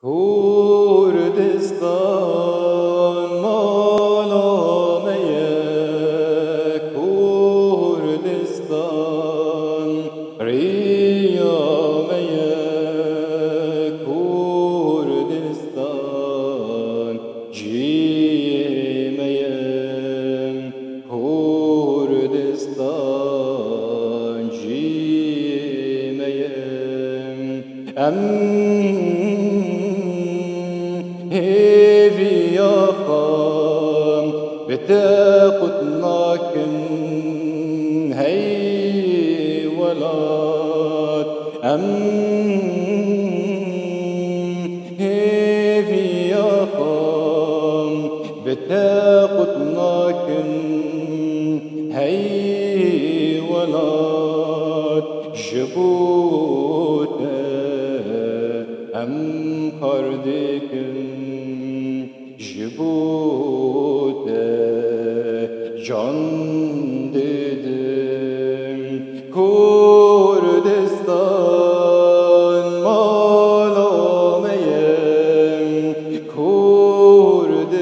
Kurdistan malameye, Kurdistan riyameye, Kurdistan cimeye, Kurdistan cimeye. هيفي يا خام بتاقتناكن هي ولاد هيفي يا خام بتاقتناكن هي ولاد جبوته قردكن جبوته can dedim Kurdistan malameye Kurdistan